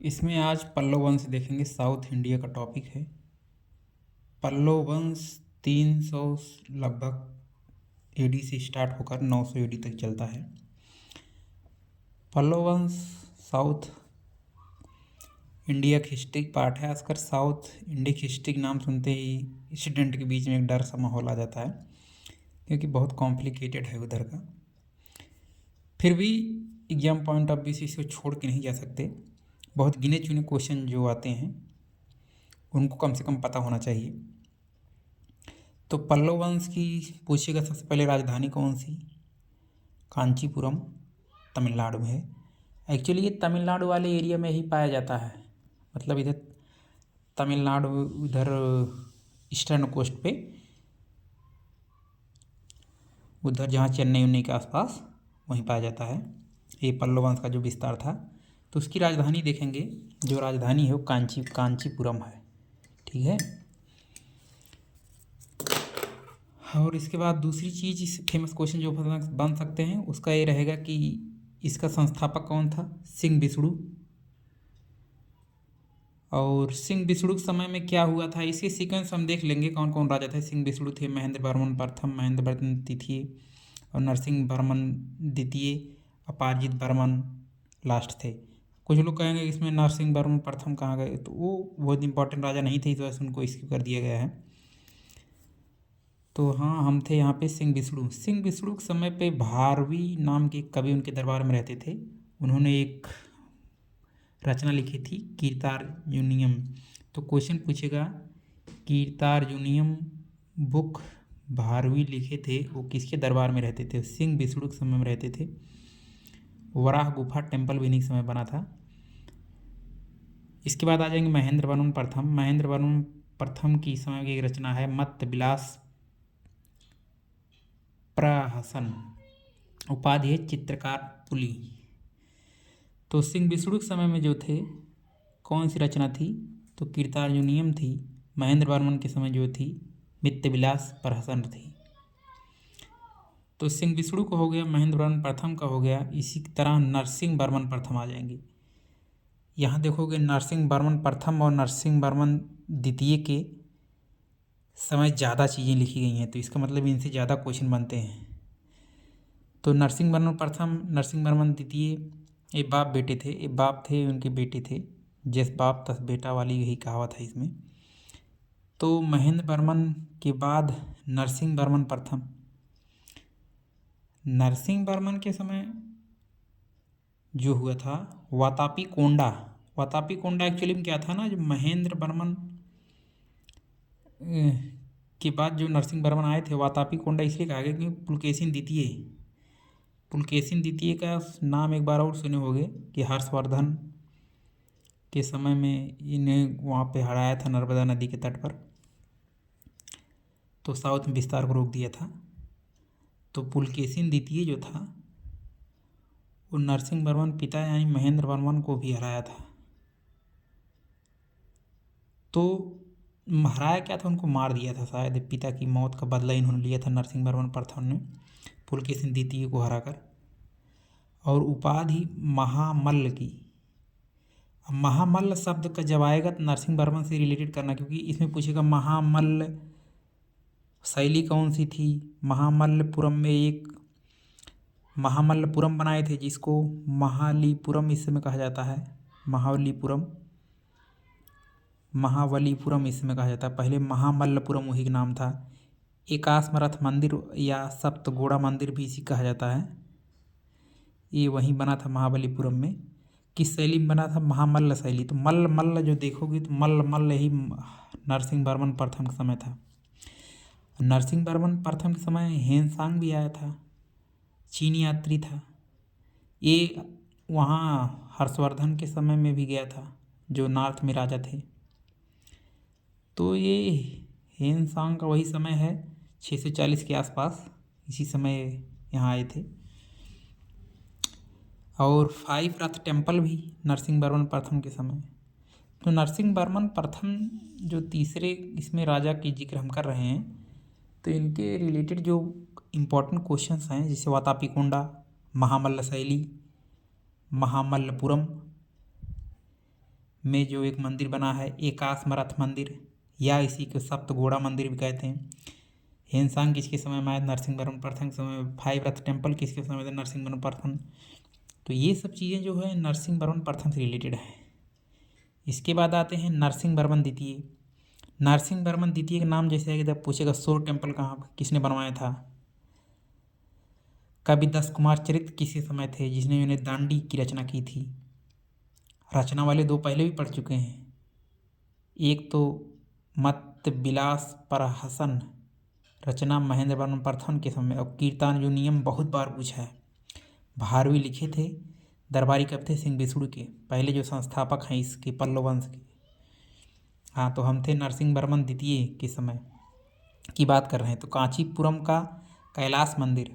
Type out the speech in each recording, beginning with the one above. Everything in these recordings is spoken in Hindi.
इसमें आज पल्लव वंश देखेंगे। साउथ इंडिया का टॉपिक है। पल्लव वंश 300 लगभग एडी से स्टार्ट होकर 900 एडी तक चलता है। पल्लव वंश साउथ इंडिया की हिस्ट्री पार्ट है। खासकर साउथ इंडिया की हिस्ट्री नाम सुनते ही स्टूडेंट के बीच में एक डर सा माहौल आ जाता है, क्योंकि बहुत कॉम्प्लिकेटेड है उधर का। फिर भी एग्जाम पॉइंट ऑफ व्यू से इसको छोड़ के नहीं जा सकते। बहुत गिने चुने क्वेश्चन जो आते हैं उनको कम से कम पता होना चाहिए। तो पल्लव वंश की पूछेगा सबसे पहले राजधानी कौन सी? कांचीपुरम, तमिलनाडु में है। एक्चुअली ये तमिलनाडु वाले एरिया में ही पाया जाता है, मतलब इधर तमिलनाडु, उधर ईस्टर्न कोस्ट पे, उधर जहाँ चेन्नई उन्नई के आसपास वहीं पाया जाता है। ये पल्लव वंश का जो विस्तार था। तो उसकी राजधानी देखेंगे, जो राजधानी है वो कांचीपुरम है। ठीक है। और इसके बाद दूसरी चीज़, इस फेमस क्वेश्चन जो बन सकते हैं उसका ये रहेगा कि इसका संस्थापक कौन था? सिंह विष्णु। और सिंह विष्णु के समय में क्या हुआ था, इसके सीक्वेंस हम देख लेंगे कौन कौन राजा थे। सिंह विष्णु थे महेंद्र वर्मन प्रथम, महेंद्र वर्मन द्वितीय और नरसिंह वर्मन द्वितीय, अपारजित वर्मन लास्ट थे। कुछ लोग कहेंगे इसमें नरसिंह वर्मन प्रथम कहाँ गए, तो वो बहुत इंपॉर्टेंट राजा नहीं थे, इस वजह से उनको स्किप कर दिया गया है। तो हाँ, हम थे यहाँ पे सिंह विष्णु। सिंह विष्णु के समय पे भारवी नाम के कवि उनके दरबार में रहते थे। उन्होंने एक रचना लिखी थी कीर्तार्जुनीयम। तो क्वेश्चन पूछेगा कीर्तार्जुनीयम बुक भारवी लिखे थे, वो किसके दरबार में रहते थे? सिंह विष्णु के समय में रहते थे। वराह गुफा टेम्पल भी इन्हीं के समय बना था। इसके बाद आ जाएंगे महेंद्र वर्मन प्रथम। महेंद्र वर्मन प्रथम की समय की एक रचना है मत्त विलास प्रहसन, उपाधि है चित्रकार पुली। तो सिंह विष्णु के समय में जो थे, कौन सी रचना थी? तो कीर्तार्जुनीयम थी। महेंद्र वर्मन के समय जो थी मित्त विलास प्रहसन थी। तो सिंह विष्णु का हो गया, महेंद्र वर्मन प्रथम का हो गया। इसी तरह नरसिंह वर्मन प्रथम आ जाएंगे। यहाँ देखोगे नरसिंह वर्मन प्रथम और नरसिंह वर्मन द्वितीय के समय ज़्यादा चीज़ें लिखी गई हैं, तो इसका मतलब इनसे ज़्यादा क्वेश्चन बनते हैं। तो नरसिंह वर्मन प्रथम, नरसिंह वर्मन द्वितीय, ये बाप बेटे थे, ये बाप थे, उनके बेटे थे। जिस बाप तस बेटा वाली यही कहावत है इसमें। तो महेंद्र वर्मन के बाद नरसिंह वर्मन प्रथम। नरसिंह वर्मन के समय जो हुआ था वातापी कोंडा। वातापी कोंडा एक्चुअली में क्या था ना, जो महेंद्र वर्मन के बाद जो नरसिंह वर्मन आए थे, वातापी कोंडा इसलिए कहा गया क्योंकि पुलकेशिन द्वितीय का नाम एक बार और सुने होंगे कि हर्षवर्धन के समय में इन्हें वहाँ पे हराया था नर्मदा नदी के तट पर, तो साउथ में विस्तार को रोक दिया था। तो पुलकेशिन द्वितीय जो था वो नरसिंह वर्मन पिता यानी महेंद्र वर्मन को भी हराया था। तो हराया क्या था, उनको मार दिया था शायद। पिता की मौत का बदला इन्होंने लिया था नरसिंह वर्मन प्रथम ने पुलकेशिन द्वितीय को हराकर, और उपाधि महामल्ल की। महामल्ल शब्द का जब आएगा तो नरसिंह वर्मन से रिलेटेड करना, क्योंकि इसमें पूछेगा महामल्ल शैली कौन सी थी। महामल्लपुरम में एक महामल्लपुरम बनाए थे जिसको महालीपुरम इस समय कहा जाता है। महाबलीपुरम इस समय कहा जाता है। पहले महामल्लपुरम वही का नाम था। एकाश्मरथ मंदिर या सप्तगोड़ा मंदिर भी इसी कहा जाता है। ये वहीं बना था महाबलीपुरम में। किस शैली में बना था? महामल्ल शैली। तो मल्ल जो देखोगे तो मल्ल ही नरसिंह वर्मन प्रथम का समय था। नरसिंह वर्मन प्रथम के समय हेनसांग भी आया था, चीनी यात्री था। ये वहाँ हर्षवर्धन के समय में भी गया था, जो नॉर्थ में राजा थे। तो ये हेनसांग का वही समय है 640 के आसपास, इसी समय यहाँ आए थे। और 5 रथ टेम्पल भी नरसिंह वर्मन प्रथम के समय। तो नरसिंह वर्मन प्रथम जो तीसरे इसमें राजा की जिक्र हम कर रहे हैं, तो इनके रिलेटेड जो इम्पोर्टेंट क्वेश्चंस हैं, जैसे वातापी कोंडा, महामल्ल शैली, महामल्लपुरम, में जो एक मंदिर बना है एकाश्मरथ मंदिर, या इसी को सप्तगोड़ा मंदिर भी कहते हैं। हेनसांग किसके समय में आया? नरसिंहवर्मन प्रथम के समय में। फाइव रथ टेम्पल किसके समय में? नरसिंहवर्मन प्रथम। तो ये सब चीज़ें जो है नरसिंहवर्मन प्रथम से रिलेटेड है। इसके बाद आते हैं नरसिंहवर्मन द्वितीय। नरसिंहवर्मन द्वितीय का नाम जैसे आगे पूछेगा शोर टेम्पल कहाँ किसने बनवाया था? कवि दस कुमार चरित्र किसके समय थे जिसने उन्हें दांडी की रचना की थी? रचना वाले दो पहले भी पढ़ चुके हैं, एक तो मत विलास पर हसन रचना महेंद्र वर्मन प्रथम के समय, और कीर्तनार्जुनीयम बहुत बार पूछा है। भारवी लिखे थे, दरबारी कवि थे सिंह विष्णु के, पहले जो संस्थापक हैं इसके पल्लव वंश के। हाँ, तो हम थे नरसिंहवर्मन द्वितीय के समय की बात कर रहे हैं। तो कांचीपुरम का कैलाश मंदिर,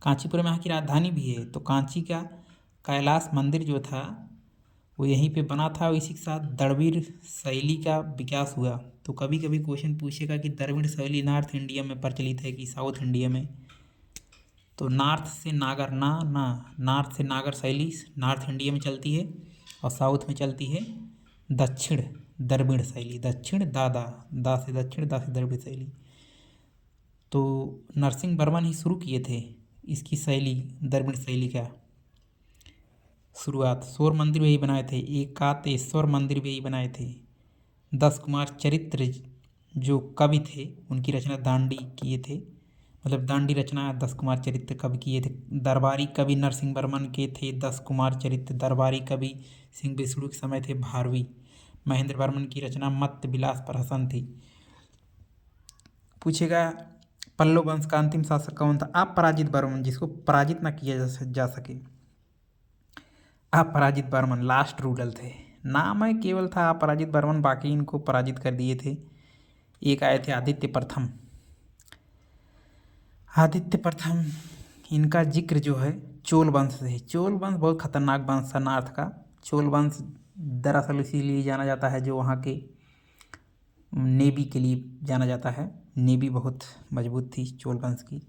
कांचीपुरम यहाँ की राजधानी भी है, तो कांची का कैलाश मंदिर जो था वो यहीं पे बना था, और इसी के साथ द्रविड़ शैली का विकास हुआ। तो कभी कभी क्वेश्चन पूछेगा कि द्रविड़ शैली नॉर्थ इंडिया में प्रचलित है कि साउथ इंडिया में? तो नॉर्थ से नागर शैली नॉर्थ इंडिया में चलती है, और साउथ में चलती है दक्षिण द्रविड़ शैली, दक्षिण दा से दक्षिण, दा से द्रविड़ शैली। तो नरसिंहवर्मन ही शुरू किए थे इसकी शैली, द्रविड़ शैली का शुरुआत। शोर मंदिर भी यही बनाए थे, एकातेश्वर मंदिर भी यही बनाए थे। दस कुमार चरित्र जो कवि थे उनकी रचना दांडी किए थे, मतलब दांडी रचना दस कुमार चरित्र कवि किए थे। दरबारी कवि नरसिंहवर्मन के थे दस कुमार चरित्र, दरबारी कवि सिंह विष्णु के समय थे भारवी। महेंद्र वर्मन की रचना मत विलास पर हसन थी। पूछेगा पल्लव वंश का अंतिम शासक कौन था? अपराजित वर्मन, जिसको पराजित न किया जा सके। अपराजित वर्मन लास्ट रूलर थे, नाम है केवल था अपराजित वर्मन, बाकी इनको पराजित कर दिए थे। एक आए थे आदित्य प्रथम। आदित्य प्रथम इनका जिक्र जो है चोल वंश से। चोल वंश बहुत खतरनाक वंश था नॉर्थ का। चोल वंश दरअसल इसीलिए जाना जाता है जो वहाँ के नेवी के लिए जाना जाता है। नेवी बहुत मजबूत थी चोल वंश की,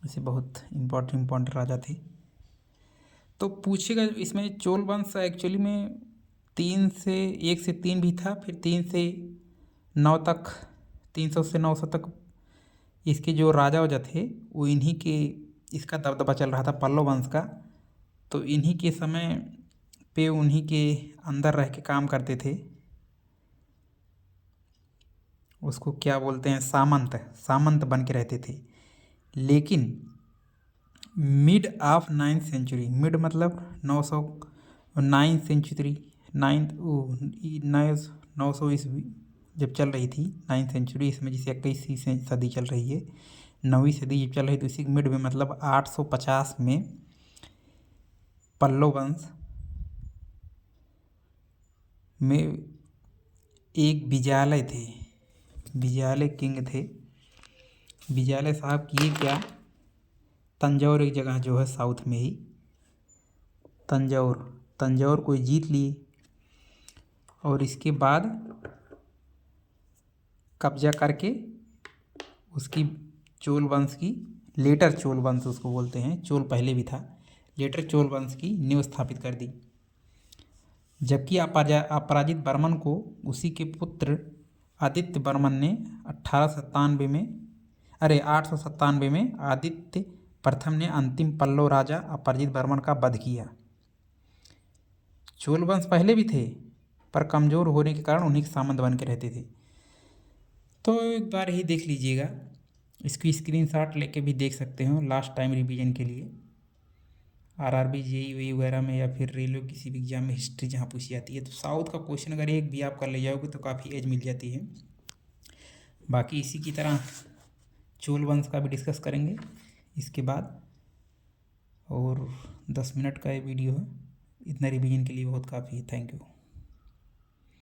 ऐसे बहुत इम्पोर्टेंट राजा थे। तो पूछेगा इसमें चोल वंश एक्चुअली में 1 से 3 भी था, फिर 3 से 9 तक, 300 से 900 तक इसके जो राजा थे वो इन्हीं के, इसका दबदबा चल रहा था पल्लव वंश का। तो इन्हीं के समय पे उन्हीं के अंदर रह के काम करते थे। उसको क्या बोलते हैं? सामंत बन के रहते थे। लेकिन mid of 9th century, mid मतलब 900 सेंचुरी, 900 ईस्वी जब चल रही थी 9th सेंचुरी, इसमें जिसे 21वीं सदी चल रही है, 9वीं सदी जब चल रही तो इसी मिड में मतलब 850 में पल्लव वंश में एक विजयालय थे, विजयालय किंग थे। विजयालय साहब किए क्या? तंजौर एक जगह जो है साउथ में ही, तंजौर को जीत लिए, और इसके बाद कब्जा करके उसकी चोल वंश की, लेटर चोल वंश उसको बोलते हैं, चोल पहले भी था, लेटर चोल वंश की नींव स्थापित कर दी। जबकि अपराजित वर्मन को उसी के पुत्र आदित्य वर्मन ने 897 में आदित्य प्रथम ने अंतिम पल्लव राजा अपराजित वर्मन का वध किया। चोल वंश पहले भी थे पर कमज़ोर होने के कारण उन्हीं के सामंत बन के रहते थे। तो एक बार ही देख लीजिएगा, इसकी स्क्रीनशॉट लेके भी देख सकते हो लास्ट टाइम रिवीजन के लिए, आरआरबी जेईई वगैरह में, या फिर रेलवे किसी भी एग्जाम में हिस्ट्री जहाँ पूछी जाती है। तो साउथ का क्वेश्चन अगर एक भी आप कर ले जाओगे तो काफ़ी एज मिल जाती है। बाकी इसी की तरह चोल वंश का भी डिस्कस करेंगे इसके बाद, और 10 मिनट का ये वीडियो है, इतना रिवीजन के लिए बहुत काफ़ी है। Thank you.